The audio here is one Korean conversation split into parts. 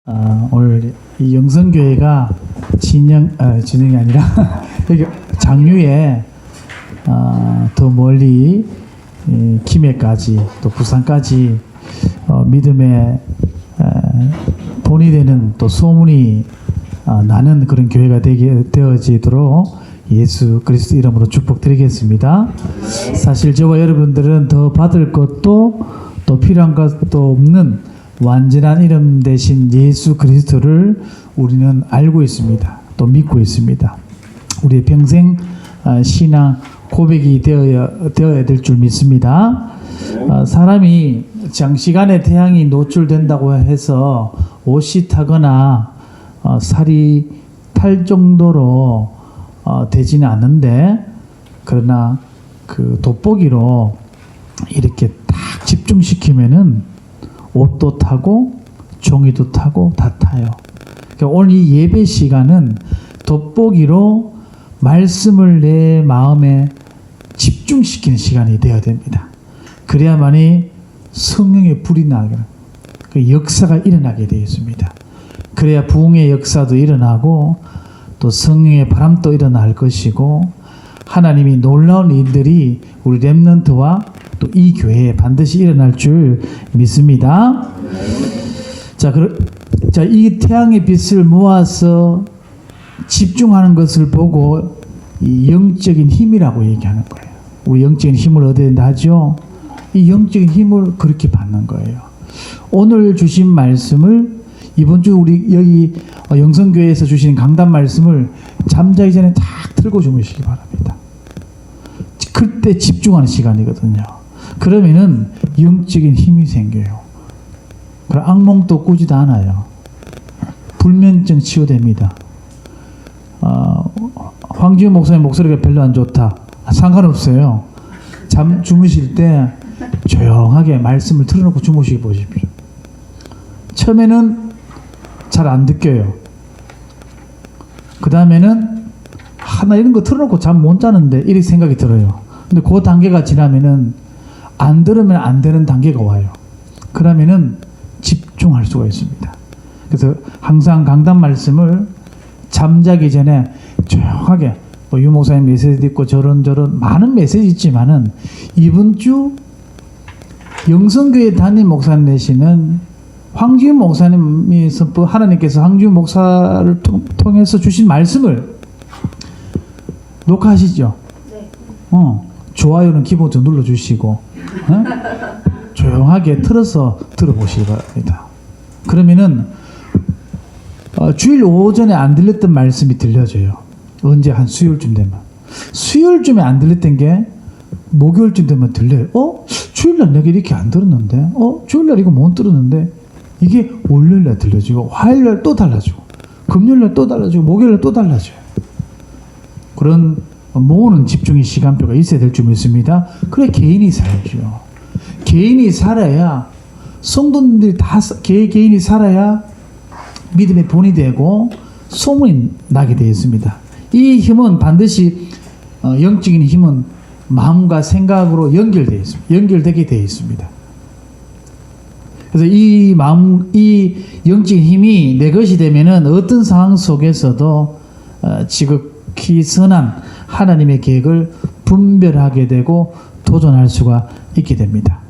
오늘 이 영성교회가 진영이 아니라 여기 장유에 더 멀리 김해까지 또 부산까지 믿음의 본이 되는 또 소문이 나는 그런 교회가 되어지도록 예수 그리스도 이름으로 축복드리겠습니다. 사실 저와 여러분들은 더 받을 것도 또 필요한 것도 없는 완전한 이름 대신 예수 그리스도를 우리는 알고 있습니다. 또 믿고 있습니다. 우리의 평생 신앙 고백이 되어야 될 줄 믿습니다. 사람이 장시간에 태양이 노출된다고 해서 옷이 타거나 살이 탈 정도로 되지는 않는데, 그러나 그 돋보기로 이렇게 딱 집중시키면은 옷도 타고 종이도 타고 다 타요. 그러니까 오늘 이 예배 시간은 돋보기로 말씀을 내 마음에 집중시키는 시간이 되어야 됩니다. 그래야만이 성령의 불이 나게, 그 역사가 일어나게 되어 있습니다. 그래야 부흥의 역사도 일어나고 또 성령의 바람도 일어날 것이고 하나님이 놀라운 일들이 우리 렘넌트와 또 이 교회에 반드시 일어날 줄 믿습니다. 자, 이 태양의 빛을 모아서 집중하는 것을 보고 이 영적인 힘이라고 얘기하는 거예요. 우리 영적인 힘을 얻어야 된다 하죠. 이 영적인 힘을 그렇게 받는 거예요. 오늘 주신 말씀을 이번 주 우리 여기 영성교회에서 주신 강단 말씀을 잠자기 전에 딱 틀고 주무시기 바랍니다. 그때 집중하는 시간이거든요. 그러면은 영적인 힘이 생겨요. 그럼 악몽도 꾸지도 않아요. 불면증 치유됩니다. 황지훈 목사님 목소리가 별로 안 좋다. 상관없어요. 주무실 때 조용하게 말씀을 틀어놓고 주무시기 보십시오. 처음에는 잘 안 느껴요. 그 다음에는 나 이런 거 틀어놓고 잠 못 자는데 이렇게 생각이 들어요. 근데 그 단계가 지나면은 안 들으면 안 되는 단계가 와요. 그러면은 집중할 수가 있습니다. 그래서 항상 강단 말씀을 잠자기 전에 조용하게, 유 목사님 메시지도 있고 저런 많은 메시지 있지만은 이번 주 영성교회 담임 목사님 되시는 황지훈 목사님이 하나님께서 황지훈 목사를 통해서 주신 말씀을 녹화하시죠? 네. 좋아요는 기본적으로 눌러주시고 조용하게 틀어서 들어보시기 바랍니다. 그러면은 주일 오전에 안 들렸던 말씀이 들려져요. 언제? 한 수요일쯤 되면. 수요일쯤에 안 들렸던 게 목요일쯤 되면 들려요. 주일날 내가 이렇게 안 들었는데, 주일날 이거 못 들었는데, 이게 월요일날 들려지고 화요일날 또 달라지고 금요일날 또 달라지고 목요일날 또 달라져요. 그런 모으는 집중의 시간표가 있어야 될 줄 믿습니다. 그래 개인이 살죠. 개인이 살아야, 성도님들이 다 개인이 살아야 믿음의 본이 되고 소문이 나게 되어 있습니다. 이 힘은 반드시 영적인 힘은 마음과 생각으로 연결되게 되어 있습니다. 그래서 이 영적인 힘이 내 것이 되면은 어떤 상황 속에서도 지극히 선한 하나님의 계획을 분별하게 되고 도전할 수가 있게 됩니다.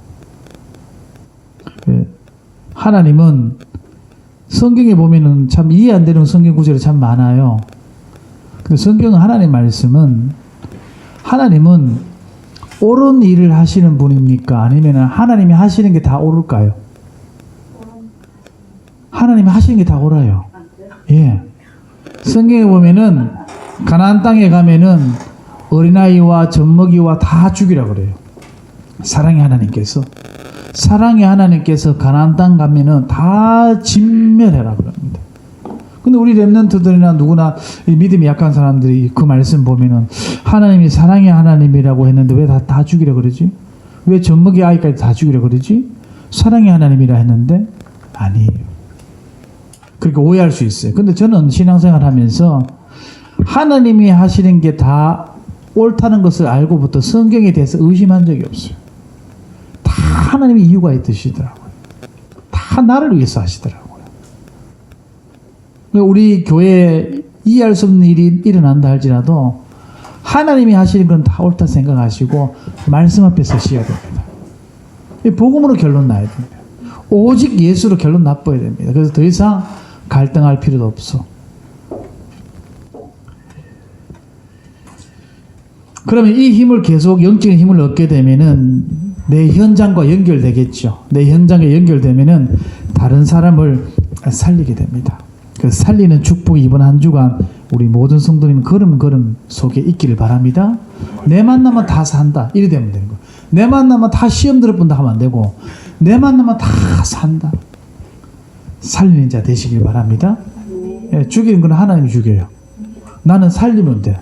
하나님은 성경에 보면은 참 이해 안 되는 성경 구절이 참 많아요. 근데 성경은 하나님 말씀은, 하나님은 옳은 일을 하시는 분입니까? 아니면 하나님이 하시는 게 다 옳을까요? 하나님이 하시는 게 다 옳아요. 예. 성경에 보면은 가나안 땅에 가면은 어린아이와 젖먹이와 다 죽이라 그래요. 사랑의 하나님께서 가나안 땅 가면은 다 진멸해라 그럽니다. 근데 우리 렘넌트들이나 누구나 믿음이 약한 사람들이 그 말씀 보면은 하나님이 사랑의 하나님이라고 했는데 왜 다 죽이라 그러지? 왜 젖먹이 아이까지 다 죽이라 그러지? 사랑의 하나님이라 했는데 아니에요. 그렇게 오해할 수 있어요. 근데 저는 신앙생활 하면서 하나님이 하시는 게 다 옳다는 것을 알고부터 성경에 대해서 의심한 적이 없어요. 다 하나님의 이유가 있으시더라고요. 다 나를 위해서 하시더라고요. 우리 교회에 이해할 수 없는 일이 일어난다 할지라도 하나님이 하시는 건 다 옳다 생각하시고 말씀 앞에 서셔야 됩니다. 복음으로 결론 나야 됩니다. 오직 예수로 결론 나빠야 됩니다. 그래서 더 이상 갈등할 필요도 없어. 그러면 이 힘을 계속 영적인 힘을 얻게 되면은 내 현장과 연결되겠죠. 내 현장에 연결되면은 다른 사람을 살리게 됩니다. 그 살리는 축복이 이번 한 주간 우리 모든 성도님 걸음걸음 속에 있기를 바랍니다. 내 만나면 다 산다. 이래 되면 되는 거예요. 내 만나면 다 시험 들어본다 하면 안 되고 내 만나면 다 산다. 살리는 자 되시길 바랍니다. 예, 죽이는 건 하나님이 죽여요. 나는 살리면 돼.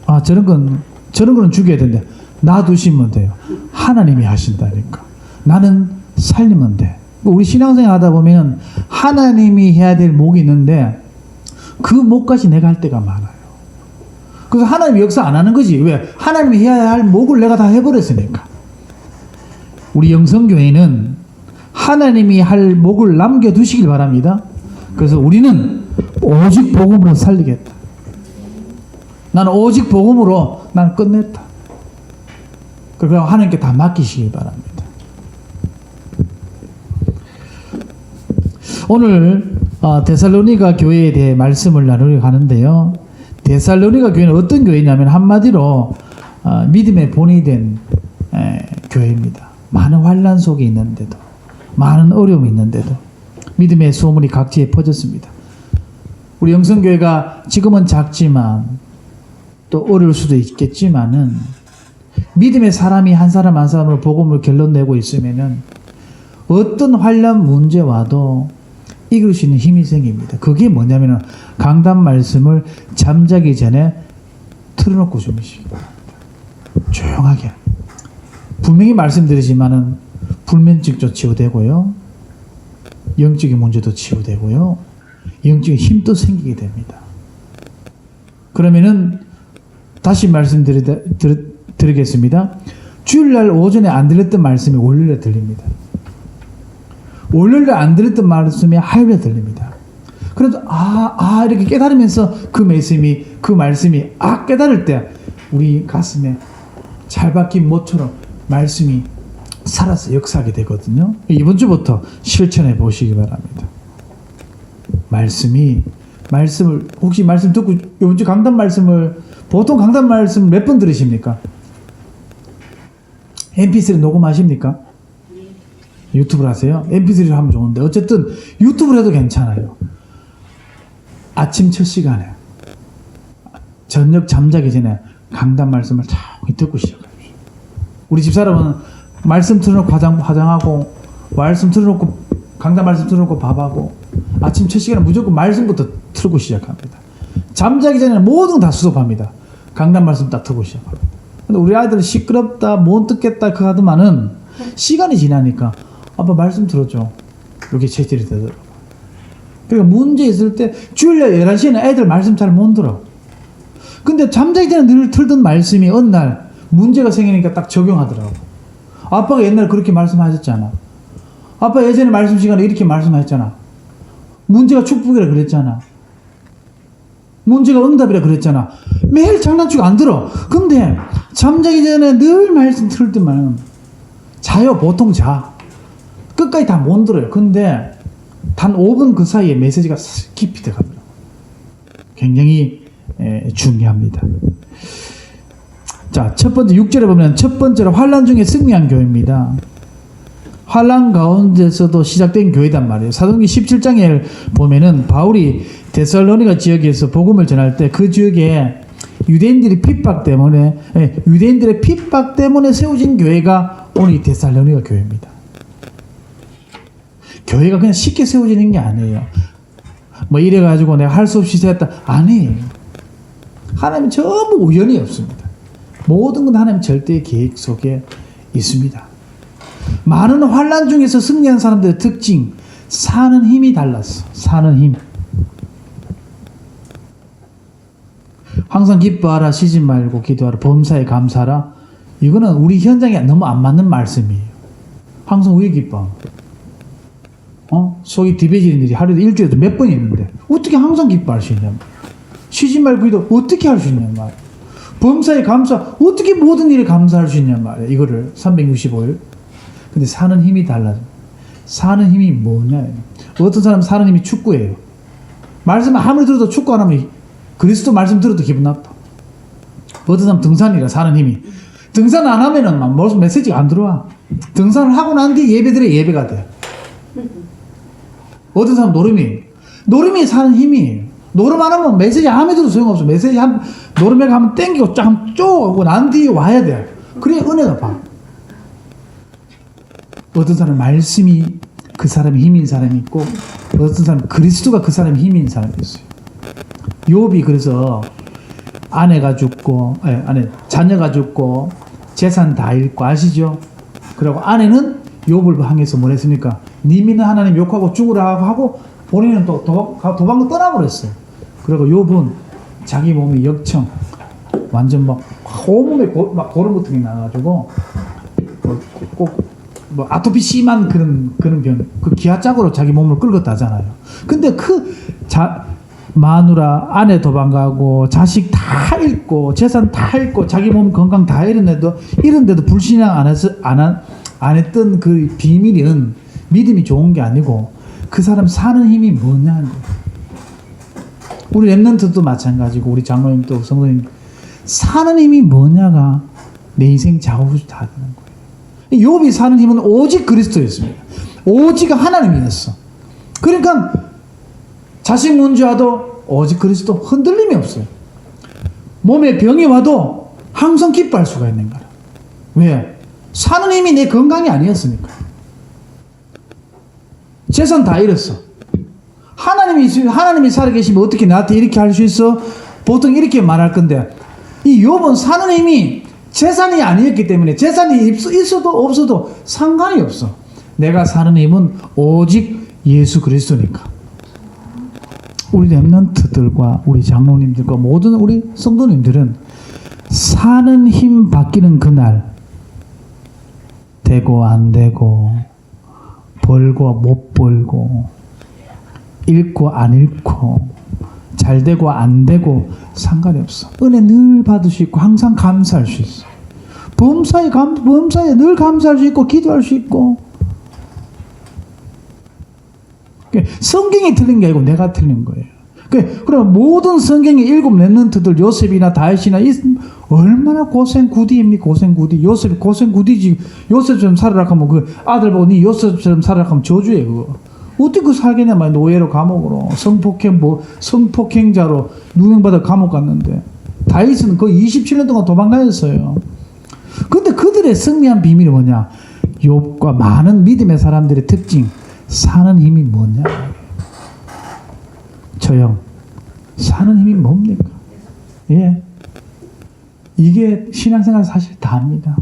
아, 저런 거는 죽여야 된대. 놔두시면 돼요. 하나님이 하신다니까. 나는 살리면 돼. 우리 신앙생활 하다 보면 하나님이 해야 될 목이 있는데 그 목까지 내가 할 때가 많아요. 그래서 하나님이 역사 안 하는 거지. 왜? 하나님이 해야 할 목을 내가 다 해버렸으니까. 우리 영성교회는 하나님이 할 목을 남겨두시길 바랍니다. 그래서 우리는 오직 복음으로 살리겠다. 나는 오직 복음으로 난 끝냈다. 그럼 하나님께 다 맡기시길 바랍니다. 오늘 데살로니가 교회에 대해 말씀을 나누려고 하는데요. 데살로니가 교회는 어떤 교회냐면 한마디로 믿음의 본이 된 교회입니다. 많은 환난 속에 있는데도 많은 어려움이 있는데도 믿음의 소문이 각지에 퍼졌습니다. 우리 영성교회가 지금은 작지만 또 어려울 수도 있겠지만은 믿음의 사람이 한 사람 한 사람으로 복음을 결론내고 있으면은 어떤 환난 문제 와도 이길 수 있는 힘이 생깁니다. 그게 뭐냐면은 강단 말씀을 잠자기 전에 틀어놓고 주무시기 바랍니다. 조용하게. 분명히 말씀드리지만은 불면증도 치유되고요. 영적인 문제도 치유되고요. 영적인 힘도 생기게 됩니다. 그러면은 다시 말씀드리겠습니다. 주일날 오전에 안 들렸던 말씀이 월요일에 들립니다. 월요일에 안 들렸던 말씀이 화요일에 들립니다. 그래도 이렇게 깨달으면서 그 말씀이 깨달을 때 우리 가슴에 잘 박힌 못처럼 말씀이 살아서 역사하게 되거든요. 이번 주부터 실천해 보시기 바랍니다. 말씀을 혹시 말씀 듣고 이번 주 강단 말씀을 보통 강단 말씀 몇 번 들으십니까? MP3 녹음하십니까? 유튜브를 하세요? MP3를 하면 좋은데 어쨌든 유튜브를 해도 괜찮아요. 아침 첫 시간에 저녁 잠자기 전에 강단 말씀을 쫙 듣고 시작합시다. 우리 집사람은 말씀 틀어놓고 화장하고 말씀 틀어놓고 강단 말씀 틀어놓고 밥하고 아침 첫 시간에 무조건 말씀부터 틀고 시작합니다. 잠자기 전에는 모든 다 수습합니다. 강단 말씀 딱 틀고 시작합니다. 근데 우리 아이들은 시끄럽다 못 듣겠다 그 하더만은 시간이 지나니까 아빠 말씀 들어줘. 이렇게 체질이 되더라고요. 그러니까 문제 있을 때 주일날 11시에는 애들 말씀 잘 못 들어. 근데 잠자기 전에 늘 틀던 말씀이 어느 날 문제가 생기니까 딱 적용하더라고. 아빠가 옛날에 그렇게 말씀하셨잖아. 아빠 예전에 말씀 시간에 이렇게 말씀하셨잖아. 문제가 축복이라 그랬잖아. 문제가 응답이라 그랬잖아. 매일 장난치고 안 들어. 근데 잠자기 전에 늘 말씀 틀 때만 자요. 보통 자. 끝까지 다 못 들어요. 근데 단 5분 그 사이에 메시지가 깊이 들어가더라고요. 굉장히 중요합니다. 자, 첫 번째 6절에 보면 첫 번째로 환난 중에 승리한 교회입니다. 환난 가운데서도 시작된 교회단 말이에요. 사도행전 17장에 보면은 바울이 데살로니가 지역에서 복음을 전할 때 그 지역에 유대인들의 핍박 때문에 세워진 교회가 오늘 이 데살로니가 교회입니다. 교회가 그냥 쉽게 세워지는 게 아니에요. 뭐 이래가지고 내가 할 수 없이 세웠다. 아니에요. 하나님 전부 우연이 없습니다. 모든 건 하나님 절대의 계획 속에 있습니다. 많은 환난 중에서 승리한 사람들의 특징, 사는 힘이 달랐어. 사는 힘. 항상 기뻐하라, 쉬지 말고 기도하라, 범사에 감사하라. 이거는 우리 현장에 너무 안 맞는 말씀이에요. 항상 왜 기뻐합니까? 속이 뒤베지는 일이 하루에 일주일에도 몇 번이 있는데 어떻게 항상 기뻐할 수 있냐 말이야. 쉬지 말고 기도 어떻게 할 수 있냐 말이야. 범사에 감사 어떻게 모든 일에 감사할 수 있냐 말이야. 이거를 365일. 근데 사는 힘이 달라져. 사는 힘이 뭐냐. 어떤 사람은 사는 힘이 축구예요. 말씀 아무리 들어도 축구 안 하면 그리스도 말씀 들어도 기분 나빠. 어떤 사람은 등산이라 사는 힘이. 등산 안 하면은 막 무슨 메시지가 안 들어와. 등산을 하고 난 뒤에 예배드려 예배가 돼. 어떤 사람 노름이 사는 힘이에요. 노름 안 하면 메시지 아무리 들어도 소용없어. 메시지 노름에 가면 땡기고 쫙 쪼고 난 뒤에 와야 돼. 그래야 은혜가 봐. 어떤 사람은 말씀이 그 사람의 힘인 사람이 있고 어떤 사람은 그리스도가 그 사람의 힘인 사람이 있어요. 욥이 그래서 아내가 죽고 자녀가 죽고 재산 다 잃고 아시죠? 그리고 아내는 욥을 향해서 뭘 했습니까? 니 믿는 하나님 욕하고 죽으라 하고 본인은 또 도망을 떠나버렸어요. 그리고 욥은 자기 몸이 역청 완전 막 온몸에 막 고름 같은 게 나가지고 꼭 뭐 아토피 심한 그런 병, 그 기아짝으로 자기 몸을 끌었다 하잖아요. 근데 마누라 아내 도망가고 자식 다 잃고 재산 다 잃고 자기 몸 건강 다 이런데도 불신앙 안 했던 그 비밀은 믿음이 좋은 게 아니고 그 사람 사는 힘이 뭐냐는 거예요. 우리 랩런트도 마찬가지고 우리 장로님도 성도님 사는 힘이 뭐냐가 내 인생 작업을 다 되는 거예요. 욥이 사는 힘은 오직 그리스도였습니다. 오직 하나님이었어. 그러니까 자식 문제 와도 오직 그리스도 흔들림이 없어요. 몸에 병이 와도 항상 기뻐할 수가 있는 거라. 왜? 사는 힘이 내 건강이 아니었으니까. 재산 다 잃었어. 하나님이 살아계시면 어떻게 나한테 이렇게 할 수 있어? 보통 이렇게 말할 건데 이 욥은 사는 힘이 재산이 아니었기 때문에 재산이 있어도 없어도 상관이 없어. 내가 사는 힘은 오직 예수 그리스도니까. 우리 랩런트들과 우리 장로님들과 모든 우리 성도님들은 사는 힘 바뀌는 그날 되고 안 되고 벌고 못 벌고 잃고 안 잃고 잘 되고 안 되고 상관이 없어. 은혜 늘 받을 수 있고 항상 감사할 수 있어. 범사에 늘 감사할 수 있고 기도할 수 있고. 성경이 틀린 게 아니고 내가 틀린 거예요. 그럼 모든 성경의 7 랩런트들 요셉이나 다윗이나 얼마나 고생구디입니까? 고생구디. 요셉 고생구디지. 요셉처럼 살아라 하면 그 아들 보고 니 요셉처럼 살아라 하면 저주예요. 그거. 어떻게 그 살겠냐 말이야. 노예로 감옥으로 성폭행자로 누명받아 감옥 갔는데 다윗은 거의 27년 동안 도망다녔어요. 근데 그들의 승리한 비밀이 뭐냐? 욥과 많은 믿음의 사람들의 특징 사는 힘이 뭐냐? 저형 사는 힘이 뭡니까? 예, 이게 신앙생활 사실 다입니다.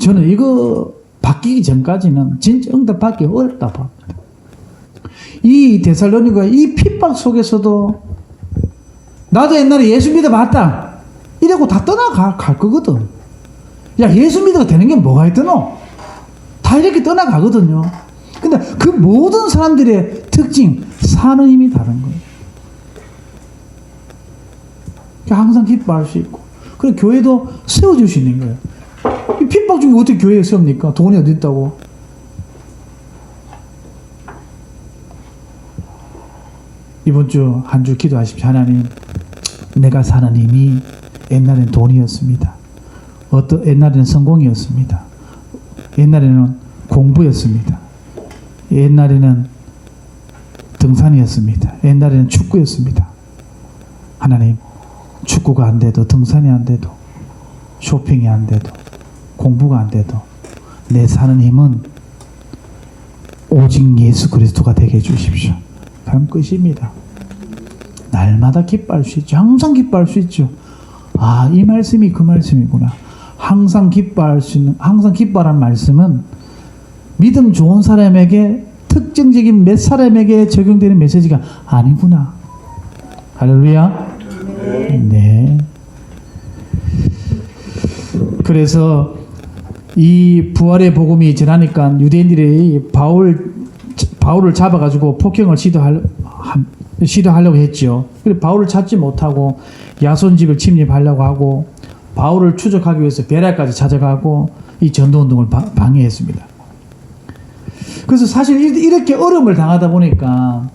저는 이거 바뀌기 전까지는 진짜 응답받기 어렵다 봅니다. 이 데살로니가 이 핍박 속에서도 나도 옛날에 예수 믿어봤다 이러고 다 떠나갈 거거든. 야, 예수 믿어가 되는 게 뭐가 있더노? 다 이렇게 떠나가거든요. 근데 그 모든 사람들의 특징 사는 힘이 다른 거예요. 항상 기뻐할 수 있고 그리고 교회도 세워줄 수 있는 거예요. 이 핍박 중에 어떻게 교회에 세웁니까? 돈이 어디 있다고? 이번 주 한 주 기도하십시오. 하나님, 내가 사는 힘이 옛날엔 돈이었습니다. 옛날에는 성공이었습니다. 옛날에는 공부였습니다. 옛날에는 등산이었습니다. 옛날에는 축구였습니다. 하나님, 축구가 안 돼도 등산이 안 돼도 쇼핑이 안 돼도 공부가 안 돼도 내 사는 힘은 오직 예수 그리스도가 되게 해주십시오. 그럼 끝입니다. 날마다 기뻐할 수 있죠. 항상 기뻐할 수 있죠. 아, 이 말씀이 그 말씀이구나. 항상 기뻐할 수 있는, 항상 기뻐하라는 말씀은 믿음 좋은 사람에게 특정적인 몇 사람에게 적용되는 메시지가 아니구나. 할렐루야. 네. 그래서 이 부활의 복음이 전하니까 유대인들이 바울을 잡아가지고 폭행을 시도하려고 했죠. 그래서 바울을 찾지 못하고 야손 집을 침입하려고 하고 바울을 추적하기 위해서 베라까지 찾아가고 이 전도운동을 방해했습니다. 그래서 사실 이렇게 어려움을 당하다 보니까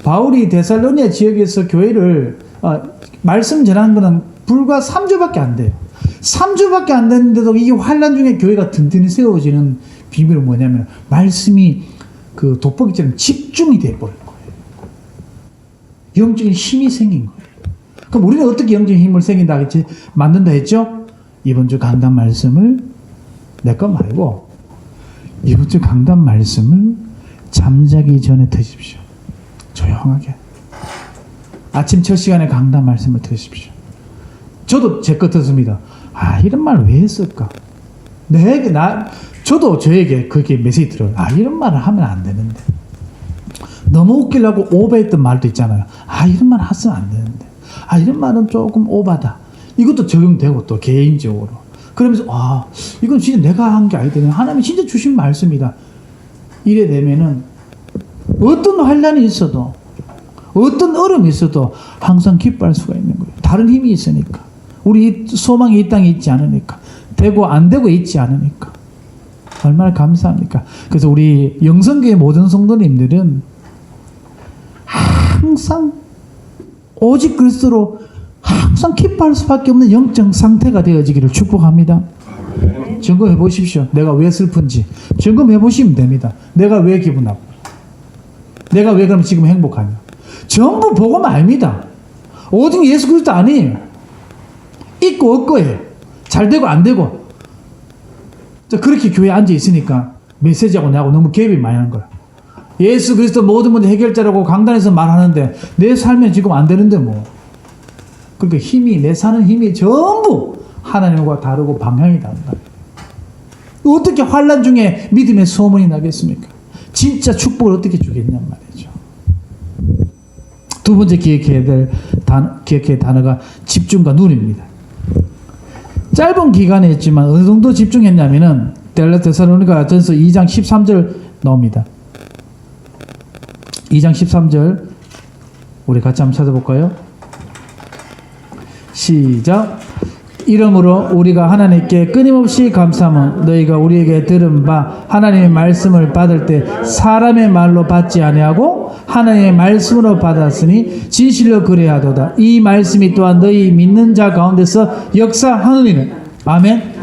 바울이 데살로니아 지역에서 교회를 말씀 전하는 것은 불과 3주밖에 안 돼요. 3주밖에 안 됐는데도 이게 환난 중에 교회가 든든히 세워지는 비밀은 뭐냐면 말씀이 그 돋보기처럼 집중이 돼버린 거예요. 영적인 힘이 생긴 거예요. 그럼 우리는 어떻게 영적인 힘을 생긴다 했지? 만든다 했죠? 이번 주 강단 말씀을 내 거 말고 이번 주 강단 말씀을 잠자기 전에 드십시오. 조용하게. 아침 첫 시간에 강단 말씀을 드십시오. 저도 제 거 듣습니다. 이런 말 왜 했을까? 저도 저에게 그렇게 메시지 들어요. 이런 말을 하면 안 되는데. 너무 웃기려고 오버했던 말도 있잖아요. 이런 말 하면 안 되는데. 이런 말은 조금 오바다. 이것도 적용되고 또 개인적으로. 그러면서 이건 진짜 내가 한 게 아니거든요. 하나님이 진짜 주신 말씀이다. 이래 되면은 어떤 환난이 있어도 어떤 어려움이 있어도 항상 기뻐할 수가 있는 거예요. 다른 힘이 있으니까. 우리 소망이 이 땅에 있지 않으니까. 되고 안 되고 있지 않으니까. 얼마나 감사합니까? 그래서 우리 영성교회 모든 성도님들은 항상 오직 그리스도로 항상 기뻐할 수밖에 없는 영적 상태가 되어지기를 축복합니다. 점검해 보십시오. 내가 왜 슬픈지 점검해 보시면 됩니다. 내가 왜 기분 나빠? 내가 왜 그럼 지금 행복하냐? 전부 복음 아닙니다. 오직 예수 그리스도 아니에요. 있고 없고예요. 잘 되고 안 되고. 그렇게 교회에 앉아 있으니까 메시지하고 나하고 너무 갭이 많이 하는 거야. 예수 그리스도 모든 문제 해결자라고 강단에서 말하는데 내 삶에 지금 안 되는데 뭐. 그러니까 내 사는 힘이 전부 하나님과 다르고 방향이 다른다. 어떻게 환난 중에 믿음의 소문이 나겠습니까? 진짜 축복을 어떻게 주겠냔 말이죠. 두 번째 기억해야 단어가 집중과 눈입니다. 짧은 기간에 했지만 어느 정도 집중했냐면은 데살로니가 전서 2장 13절 나옵니다. 2장 13절 우리 같이 한번 찾아볼까요? 시작. 이러므로 우리가 하나님께 끊임없이 감사함은 너희가 우리에게 들은 바 하나님의 말씀을 받을 때 사람의 말로 받지 아니하고 하나님의 말씀으로 받았으니 진실로 그래야 하도다. 이 말씀이 또한 너희 믿는 자 가운데서 역사하느니라. 아멘.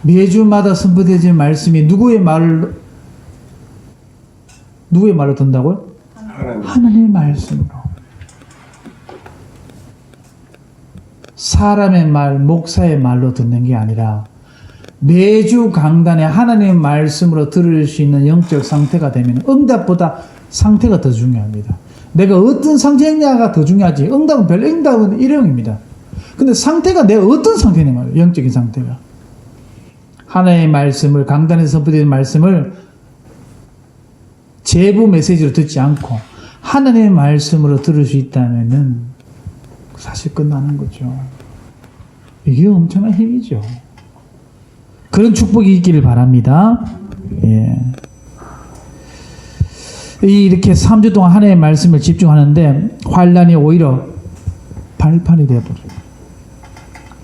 매주마다 선포되어지는 말씀이 누구의 말로 듣는다고요? 하나님의 말씀으로. 사람의 말, 목사의 말로 듣는 게 아니라 매주 강단에 하나님의 말씀으로 들을 수 있는 영적 상태가 되면 응답보다 상태가 더 중요합니다. 내가 어떤 상태냐가 더 중요하지. 응답은 일회용입니다. 근데 상태가 내가 어떤 상태냐 말이에요. 영적인 상태가. 하나님의 말씀을 강단에서 선포되는 말씀을 제부 메시지로 듣지 않고 하나님의 말씀으로 들을 수 있다면은 사실 끝나는 거죠. 이게 엄청난 힘이죠. 그런 축복이 있기를 바랍니다. 예. 이렇게 3주 동안 하나님의 말씀을 집중하는데 환난이 오히려 발판이 되어버려요.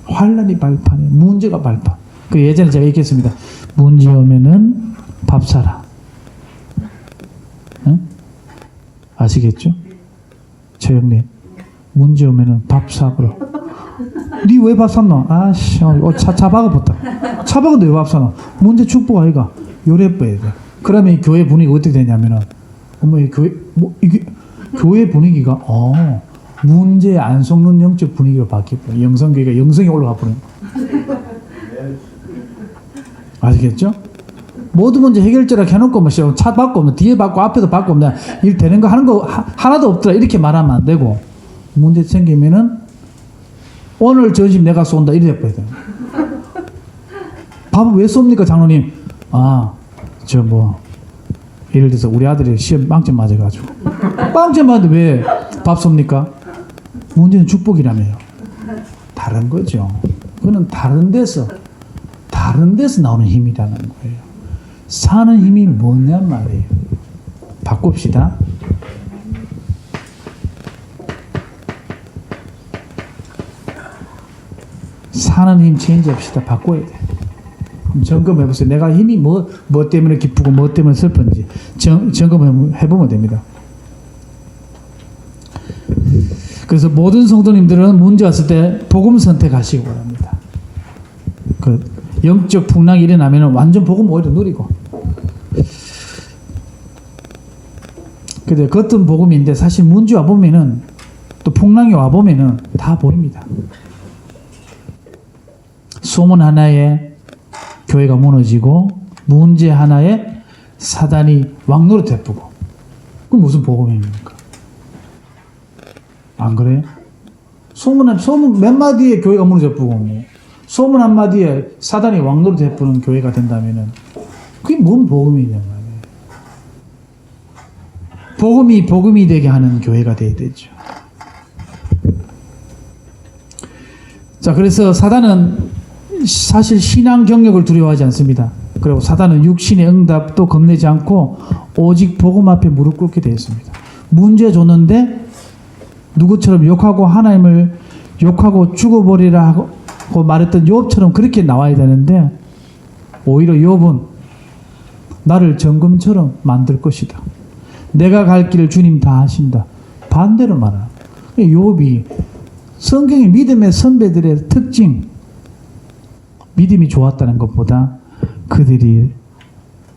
환난이 발판이에요. 문제가 발판. 그 예전에 제가 얘기했습니다. 문제 오면은 밥 사라. 응? 아시겠죠? 최영님. 문제 오면은 밥 사버려. 니 왜 밥 샀노? 아씨, 차 박아봤다. 차 박은데 왜 밥 사노? 문제 축복 아이가. 요래뻐야 돼. 그러면 이 교회 분위기가 어떻게 되냐면은, 이 교회 분위기가, 문제 안 속는 영적 분위기로 바뀌어버려. 영성교회가 영성이 올라가 버려. 아시겠죠? 모든 문제 해결자라고 해놓고, 차 받고, 뒤에 받고, 앞에도 받고, 일 되는 거 하는 거 하나도 없더라. 이렇게 말하면 안 되고, 문제 생기면은 오늘 점심 내가 쏜다 이래 버려야 돼요. 밥을 왜 쏩니까 장로님? 예를 들어서 우리 아들이 시험 빵점 맞아가지고 빵점 맞는데 왜 밥 쏩니까? 문제는 축복이라며요. 다른 거죠. 그거는 다른 데서 나오는 힘이라는 거예요. 사는 힘이 뭐냔 말이에요. 바꿉시다. 사는 힘 체인지 합시다. 바꿔야 돼. 점검해보세요. 내가 힘이 뭐 때문에 기쁘고 뭐 때문에 슬픈지 점검해보면 됩니다. 그래서 모든 성도님들은 문제 왔을 때 복음 선택하시기 바랍니다. 그 영적 풍랑이 일어나면 완전 복음 오히려 누리고. 근데 겉은 복음인데 사실 문제 와보면은 또 풍랑이 와보면은 다 보입니다. 소문 하나에 교회가 무너지고 문제 하나에 사단이 왕노릇 해쁘고 그럼 무슨 복음입니까? 안 그래요? 소문 몇 마디에 교회가 무너져쁘고 뭐 소문 한 마디에 사단이 왕노릇 해쁘는 교회가 된다면은 그게 뭔 복음이냐 말이에요. 복음이 되게 하는 교회가 돼야 되죠. 자, 그래서 사단은 사실 신앙 경력을 두려워하지 않습니다. 그리고 사단은 육신의 응답도 겁내지 않고 오직 복음 앞에 무릎 꿇게 되어 있습니다. 문제 줬는데 누구처럼 욕하고 하나님을 욕하고 죽어버리라 하고 말했던 욥처럼 그렇게 나와야 되는데 오히려 욥은 나를 정금처럼 만들 것이다. 내가 갈 길을 주님 다 하신다. 반대로 말하는 욥이 성경의 믿음의 선배들의 특징 믿음이 좋았다는 것보다 그들이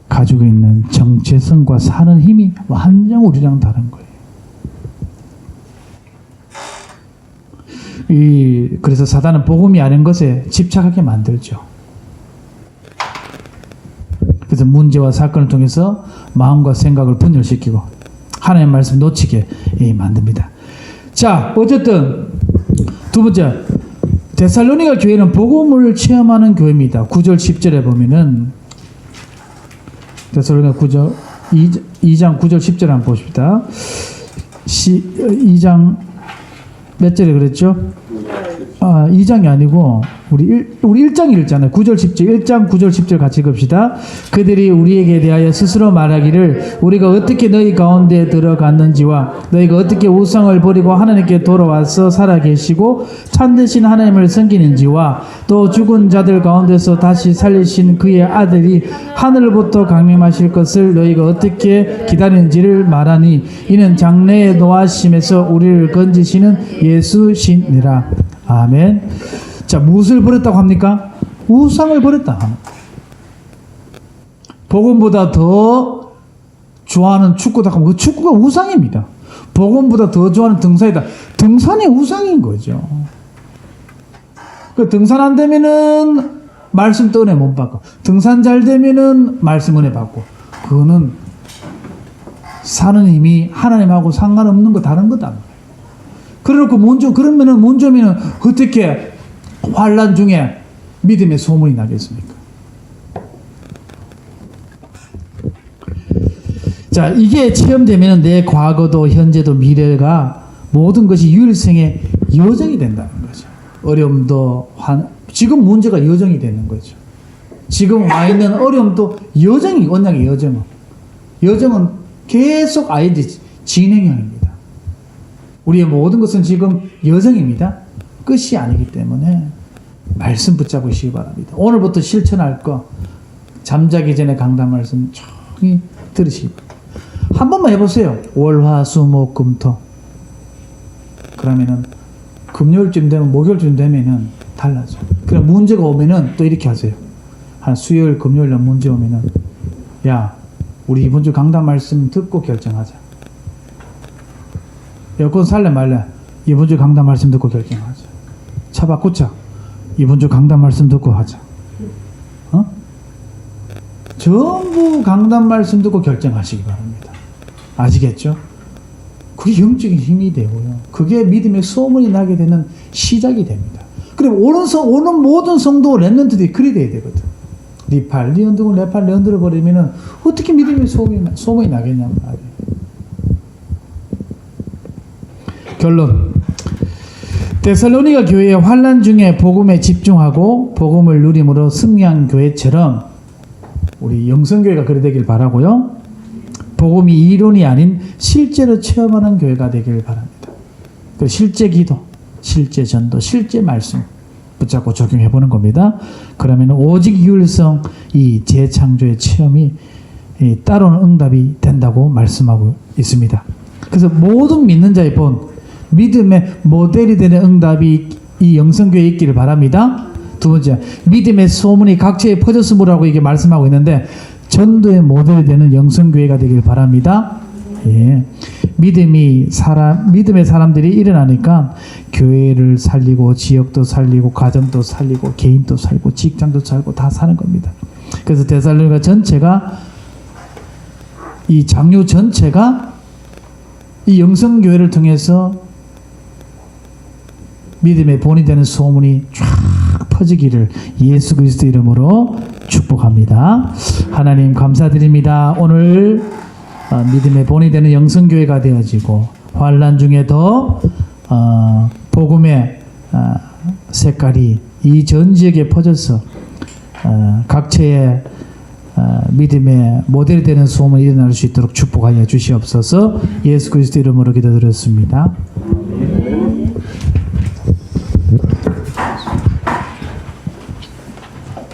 가지고 있는 정체성과 사는 힘이 완전 우리랑 다른 거예요. 그래서 사단은 복음이 아닌 것에 집착하게 만들죠. 그래서 문제와 사건을 통해서 마음과 생각을 분열시키고 하나님의 말씀 놓치게 만듭니다. 자, 어쨌든 두 번째, 데살로니가 교회는 복음을 체험하는 교회입니다. 9절 10절에 보면은 데살로니가 2장 9절 10절 한번 보십시다. 2장 몇 절에 그랬죠? 2장이 아니고 우리 1장이 읽잖아요. 9절 10절 1장 9절 10절 같이 읽읍시다. 그들이 우리에게 대하여 스스로 말하기를 우리가 어떻게 너희 가운데 들어갔는지와 너희가 어떻게 우상을 버리고 하나님께 돌아와서 살아계시고 참되신 하나님을 섬기는지와 또 죽은 자들 가운데서 다시 살리신 그의 아들이 하늘로부터 강림하실 것을 너희가 어떻게 기다리는지를 말하니 이는 장래의 노하심에서 우리를 건지시는 예수시니라. 아멘. 자, 무엇을 버렸다고 합니까? 우상을 버렸다. 복음보다 더 좋아하는 축구다 하면 그 축구가 우상입니다. 복음보다 더 좋아하는 등산이다. 등산이 우상인 거죠. 그 등산 안 되면은 말씀 또 은혜 못 받고, 등산 잘 되면은 말씀 은혜 받고, 그거는 사는 힘이 하나님하고 상관없는 거 다른 거다. 그래놓고 그러면은 문제면은 어떻게 환란 중에 믿음의 소문이 나겠습니까? 자, 이게 체험되면 내 과거도 현재도 미래가 모든 것이 유일성의 여정이 된다는 거죠. 어려움도 지금 문제가 여정이 되는 거죠. 지금 와 있는 어려움도 여정이 언약의 여정은 계속 아이들이 진행형입니다. 우리의 모든 것은 지금 여정입니다. 끝이 아니기 때문에 말씀 붙잡으시기 바랍니다. 오늘부터 실천할 거 잠자기 전에 강단 말씀 조용히 들으시기 바랍니다. 한 번만 해보세요. 월, 화, 수, 목, 금, 토. 그러면은 금요일쯤 되면 목요일쯤 되면은 달라져. 그럼 문제가 오면은 또 이렇게 하세요. 한 수요일, 금요일 날 문제 오면은 야, 우리 이번 주 강단 말씀 듣고 결정하자. 여권 살래 말래? 이번 주 강단 말씀 듣고 결정하자. 차 바꾸자. 이번 주 강단 말씀 듣고 하자. 전부 강단 말씀 듣고 결정하시기 바랍니다. 아시겠죠? 그게 영적인 힘이 되고요. 그게 믿음의 소문이 나게 되는 시작이 됩니다. 그리고 오는 모든 성도 렘넌트들이 그리 돼야 되거든. 네 팔, 네 흔들고 내 팔, 내 흔들어 버리면은 어떻게 믿음의 소문이 나겠냐 말이에요. 결론. 데살로니가 교회의 환난 중에 복음에 집중하고 복음을 누림으로 승리한 교회처럼 우리 영성교회가 그래 되길 바라고요. 복음이 이론이 아닌 실제로 체험하는 교회가 되길 바랍니다. 그 실제 기도, 실제 전도, 실제 말씀 붙잡고 적용해 보는 겁니다. 그러면 오직 유일성 이 재창조의 체험이 따로는 응답이 된다고 말씀하고 있습니다. 그래서 모든 믿는 자의 본 믿음의 모델이 되는 응답이 이 영성교회에 있기를 바랍니다. 두 번째, 믿음의 소문이 각처에 퍼졌으므라고 이게 말씀하고 있는데 전도의 모델이 되는 영성교회가 되길 바랍니다. 예. 믿음의 사람들이 일어나니까 교회를 살리고 지역도 살리고 가정도 살리고 개인도 살고 직장도 살고 다 사는 겁니다. 그래서 데살로니가 전체가 이 장유 전체가 이 영성교회를 통해서 믿음의 본이 되는 소문이 쫙 퍼지기를 예수 그리스도 이름으로 축복합니다. 하나님 감사드립니다. 오늘 믿음의 본이 되는 영성교회가 되어지고 환난 중에도 복음의 색깔이 이 전 지역에 퍼져서 각처에 믿음의 모델이 되는 소문이 일어날 수 있도록 축복하여 주시옵소서. 예수 그리스도 이름으로 기도드렸습니다.